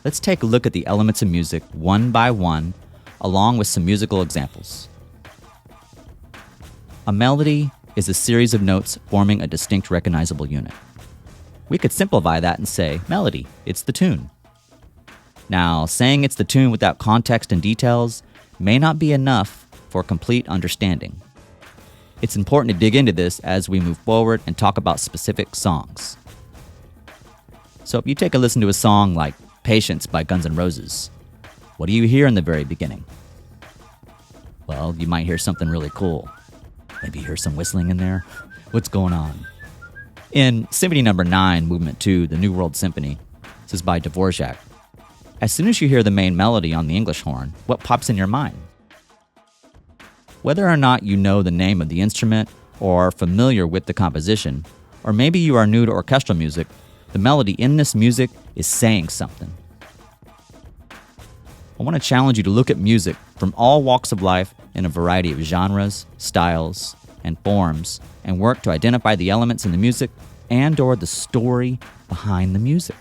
Let's take a look at the elements of music one by one, along with some musical examples. A melody is a series of notes forming a distinct recognizable unit. We could simplify that and say, melody, it's the tune. Now, saying it's the tune without context and details may not be enough for complete understanding. It's important to dig into this as we move forward and talk about specific songs. So if you take a listen to a song like Patience by Guns N' Roses, what do you hear in the very beginning? Well, you might hear something really cool. Maybe you hear some whistling in there. What's going on? In Symphony No. 9, Movement 2, the New World Symphony, this is by Dvorak. As soon as you hear the main melody on the English horn, what pops in your mind? Whether or not you know the name of the instrument or are familiar with the composition, or maybe you are new to orchestral music, the melody in this music is saying something. I want to challenge you to look at music from all walks of life in a variety of genres, styles, and forms, and work to identify the elements in the music and/or the story behind the music.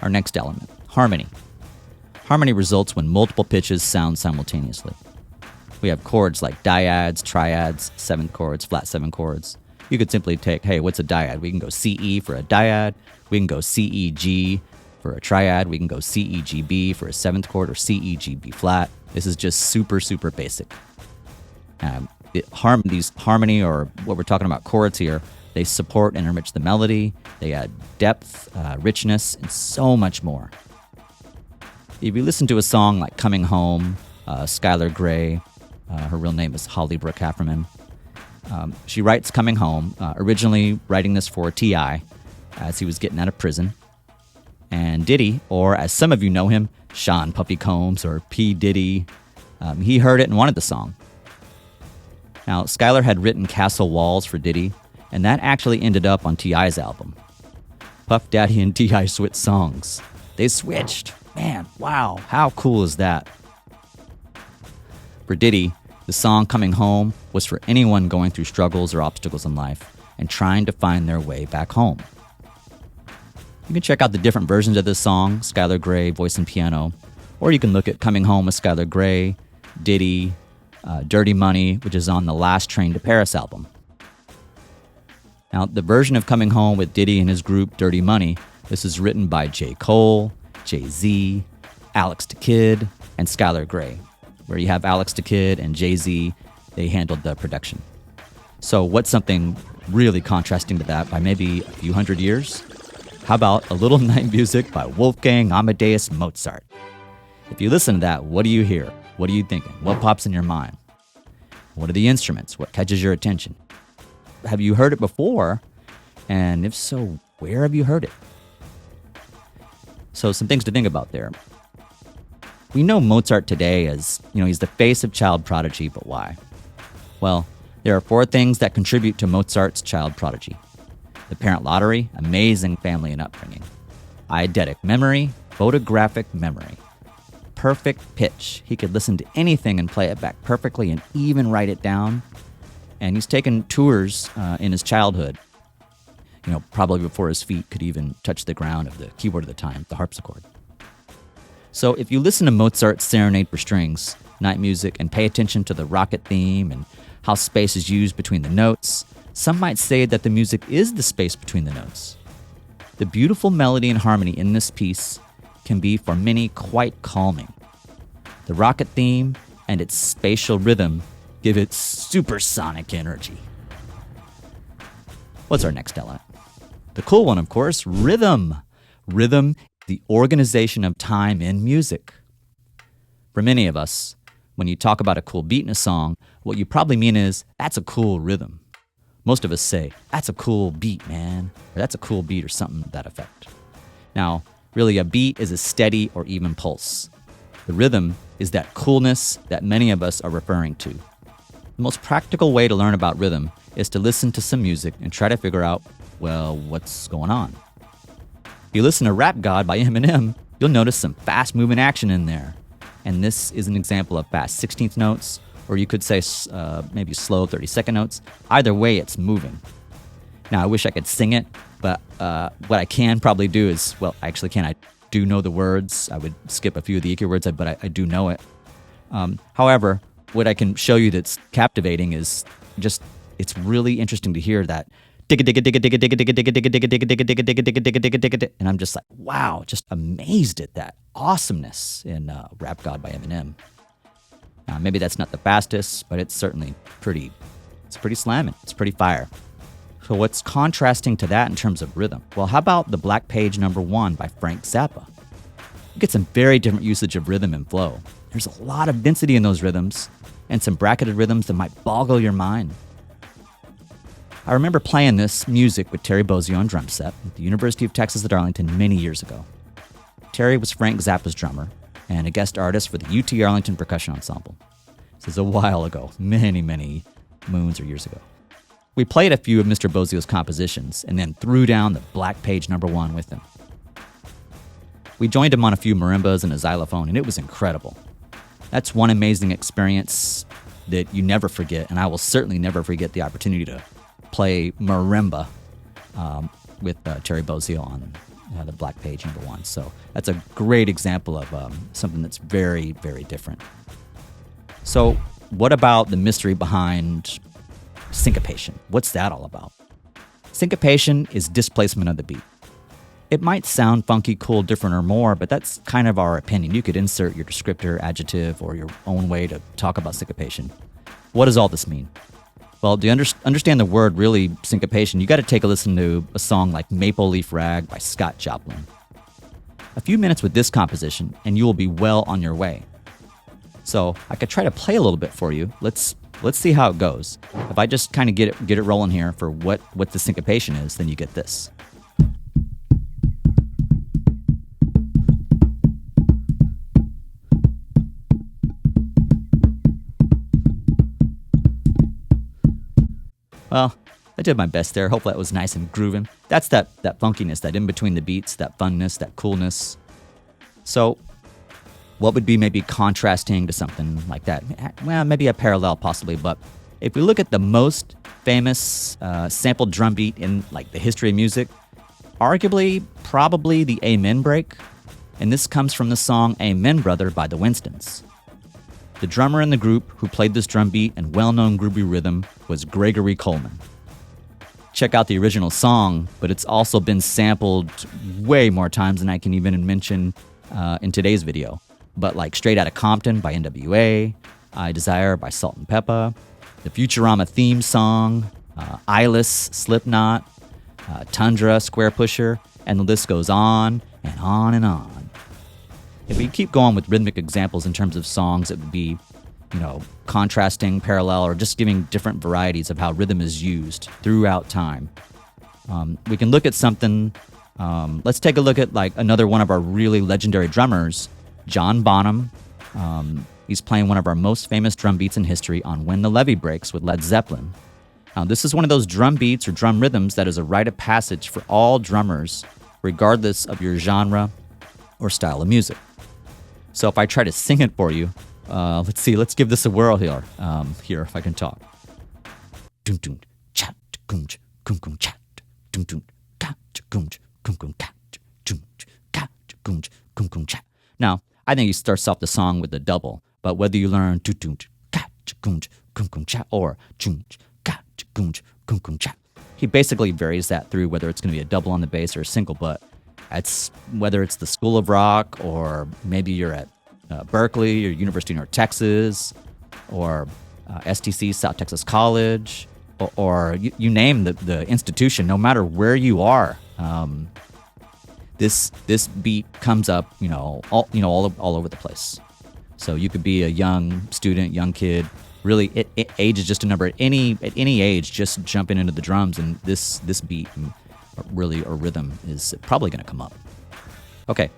Our next element, harmony. Harmony results when multiple pitches sound simultaneously. We have chords like dyads, triads, seventh chords, flat seven chords. You could simply take, hey, what's a dyad? We can go CE for a dyad. We can go CEG for a triad. We can go CEGB for a seventh chord or CEGB flat. This is just super, super basic. These harmony, or what we're talking about chords here, they support and enrich the melody. They add depth, richness, and so much more. If you listen to a song like Coming Home, Skylar Grey, her real name is Holly Brooke Hafferman. She writes Coming Home, originally writing this for T.I. as he was getting out of prison. And Diddy, or as some of you know him, Sean Puffy Combs or P. Diddy, he heard it and wanted the song. Now, Skylar had written Castle Walls for Diddy, and that actually ended up on T.I.'s album. Puff Daddy and T.I. switched songs. They switched. Man, wow, how cool is that? For Diddy, the song Coming Home was for anyone going through struggles or obstacles in life and trying to find their way back home. You can check out the different versions of this song, Skylar Grey, voice and piano, or you can look at Coming Home with Skylar Grey, Diddy, Dirty Money, which is on the Last Train to Paris album. Now, the version of Coming Home with Diddy and his group Dirty Money, this is written by J. Cole, Jay-Z, Alex the Kid, and Skylar Grey, where you have Alex the Kid and Jay-Z, they handled the production. So what's something really contrasting to that by maybe a few hundred years? How about A Little Night Music by Wolfgang Amadeus Mozart? If you listen to that, what do you hear? What are you thinking? What pops in your mind? What are the instruments? What catches your attention? Have you heard it before? And if so, where have you heard it? So some things to think about there. We know Mozart today as, he's the face of child prodigy, but why? Well, there are 4 things that contribute to Mozart's child prodigy. The parent lottery, amazing family and upbringing. Eidetic memory, photographic memory. Perfect pitch. He could listen to anything and play it back perfectly and even write it down. And he's taken tours in his childhood, probably before his feet could even touch the ground of the keyboard of the time, the harpsichord. So if you listen to Mozart's Serenade for Strings, night music, and pay attention to the rocket theme and how space is used between the notes, some might say that the music is the space between the notes. The beautiful melody and harmony in this piece can be for many quite calming. The rocket theme and its spatial rhythm give it supersonic energy. What's our next element? The cool one, of course, rhythm. Rhythm, the organization of time in music. For many of us, when you talk about a cool beat in a song, what you probably mean is, that's a cool rhythm. Most of us say, that's a cool beat, man, or that's a cool beat or something to that effect. Now, really, a beat is a steady or even pulse. The rhythm is that coolness that many of us are referring to. The most practical way to learn about rhythm is to listen to some music and try to figure out, well, what's going on? If you listen to Rap God by Eminem, you'll notice some fast-moving action in there. And this is an example of fast 16th notes, or you could say maybe slow 32nd notes. Either way, it's moving. Now, I wish I could sing it, But what I can probably do is, well, I actually can. I do know the words. I would skip a few of the EQ words, but I do know it. However, what I can show you that's captivating is just, it's really interesting to hear that digga digga digga digga digga digga digga digga digga digga digga digga digga digga digga digga digga, and I'm just like, wow, just amazed at that awesomeness in Rap God by Eminem. Maybe that's not the fastest, but it's certainly pretty slamming. It's pretty fire. So what's contrasting to that in terms of rhythm? Well, how about the Black Page #1 by Frank Zappa? You get some very different usage of rhythm and flow. There's a lot of density in those rhythms, and some bracketed rhythms that might boggle your mind. I remember playing this music with Terry Bozzio on drum set at the University of Texas at Arlington many years ago. Terry was Frank Zappa's drummer and a guest artist for the UT Arlington Percussion Ensemble. This is a while ago, many, many moons or years ago. We played a few of Mr. Bozzio's compositions and then threw down the Black Page #1 with him. We joined him on a few marimbas and a xylophone, and it was incredible. That's one amazing experience that you never forget, and I will certainly never forget the opportunity to play marimba with Terry Bozzio on the Black Page #1. So that's a great example of something that's very, very different. So what about the mystery behind syncopation? What's that all about? Syncopation is displacement of the beat. It might sound funky, cool, different, or more, but that's kind of our opinion. You could insert your descriptor, adjective, or your own way to talk about syncopation. What does all this mean? Well, to understand the word, really, syncopation, you got to take a listen to a song like Maple Leaf Rag by Scott Joplin. A few minutes with this composition, and you will be well on your way. So I could try to play a little bit for you. Let's see how it goes. If I just kind of get it rolling here for what the syncopation is, then you get this. Well, I did my best there. Hopefully that was nice and grooving. That's that funkiness, that in between the beats, that funness, that coolness. So what would be maybe contrasting to something like that? Well, maybe a parallel possibly, but if we look at the most famous sampled drum beat in like the history of music, arguably, probably the Amen break. And this comes from the song Amen Brother by the Winstons. The drummer in the group who played this drum beat and well-known groovy rhythm was Gregory Coleman. Check out the original song, but it's also been sampled way more times than I can even mention in today's video. But like Straight Outta Compton by NWA, I Desire by Salt and Peppa, the Futurama theme song, Eyeless, Slipknot, Tundra, Square Pusher, and the list goes on and on and on. If we keep going with rhythmic examples in terms of songs, it would be, contrasting, parallel, or just giving different varieties of how rhythm is used throughout time. We can look at something, let's take a look at like another one of our really legendary drummers, John Bonham. He's playing one of our most famous drum beats in history on When the Levee Breaks with Led Zeppelin. Now, this is one of those drum beats or drum rhythms that is a rite of passage for all drummers, regardless of your genre or style of music. So if I try to sing it for you, let's give this a whirl here. Here, if I can talk. Now, I think he starts off the song with a double, but whether you learn or he basically varies that through whether it's going to be a double on the bass or a single, but it's whether it's the School of Rock or maybe you're at Berkeley or University of North Texas or STC, South Texas College, or you name the institution, no matter where you are, this beat comes up, all over the place. So you could be a young student, young kid. Really, age is just a number. At any age, just jumping into the drums, and this beat, really, or rhythm is probably going to come up. Okay,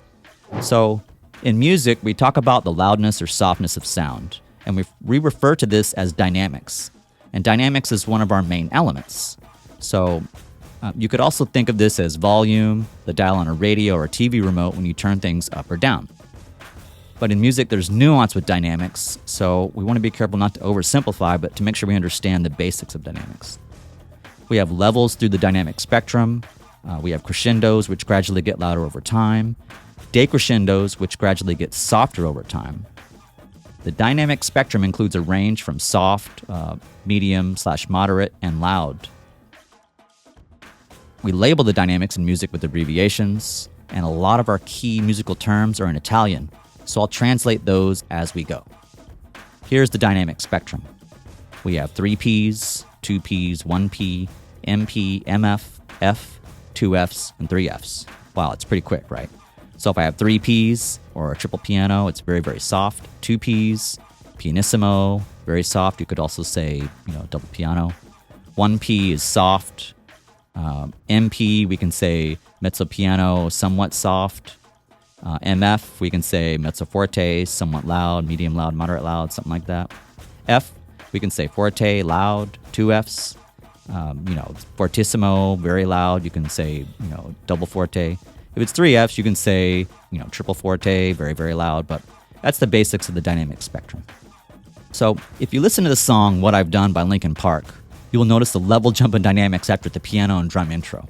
so in music, we talk about the loudness or softness of sound, and we refer to this as dynamics. And dynamics is one of our main elements. So you could also think of this as volume, the dial on a radio or a TV remote when you turn things up or down. But in music, there's nuance with dynamics, so we want to be careful not to oversimplify, but to make sure we understand the basics of dynamics. We have levels through the dynamic spectrum, We have crescendos, which gradually get louder over time, decrescendos, which gradually get softer over time. The dynamic spectrum includes a range from soft, medium/moderate, and loud. We label the dynamics in music with abbreviations, and a lot of our key musical terms are in Italian, so I'll translate those as we go. Here's the dynamic spectrum. We have 3 Ps, 2 Ps, 1 P, MP, MF, F, 2 Fs, and 3 Fs. Wow, it's pretty quick, right? So if I have 3 Ps, or a triple piano, it's very, very soft. 2 Ps, pianissimo, very soft. You could also say, double piano. 1 P is soft. MP, we can say mezzo piano, somewhat soft. MF, we can say mezzo forte, somewhat loud, medium loud, moderate loud, something like that. F, we can say forte, loud, 2 Fs. Fortissimo, very loud. You can say, double forte. If it's 3 Fs, you can say, triple forte, very, very loud. But that's the basics of the dynamic spectrum. So if you listen to the song What I've Done by Linkin Park, you will notice the level jump in dynamics after the piano and drum intro.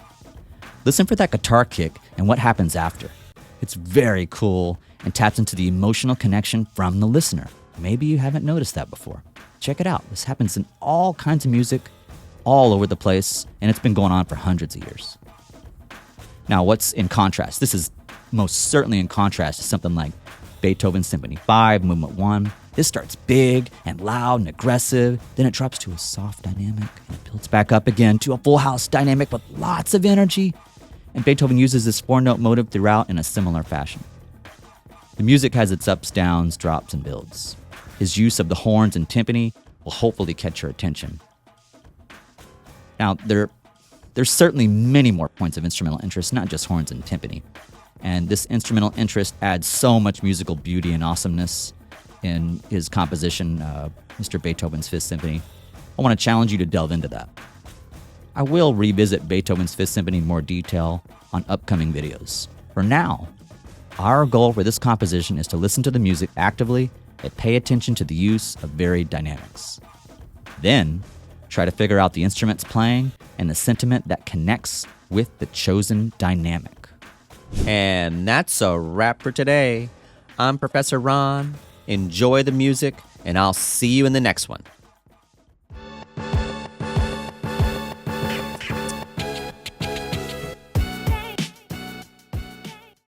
Listen for that guitar kick and what happens after. It's very cool and taps into the emotional connection from the listener. Maybe you haven't noticed that before. Check it out. This happens in all kinds of music, all over the place, and it's been going on for hundreds of years. Now, what's in contrast? This is most certainly in contrast to something like Beethoven's Symphony 5, Movement 1. This starts big and loud and aggressive, then it drops to a soft dynamic, and it builds back up again to a full house dynamic with lots of energy. And Beethoven uses this 4-note motive throughout in a similar fashion. The music has its ups, downs, drops, and builds. His use of the horns and timpani will hopefully catch your attention. Now, there's certainly many more points of instrumental interest, not just horns and timpani. And this instrumental interest adds so much musical beauty and awesomeness in his composition, Mr. Beethoven's Fifth Symphony. I want to challenge you to delve into that. I will revisit Beethoven's Fifth Symphony in more detail on upcoming videos. For now, our goal for this composition is to listen to the music actively and pay attention to the use of varied dynamics. Then, try to figure out the instruments playing and the sentiment that connects with the chosen dynamic. And that's a wrap for today. I'm Professor Ron. Enjoy the music, and I'll see you in the next one.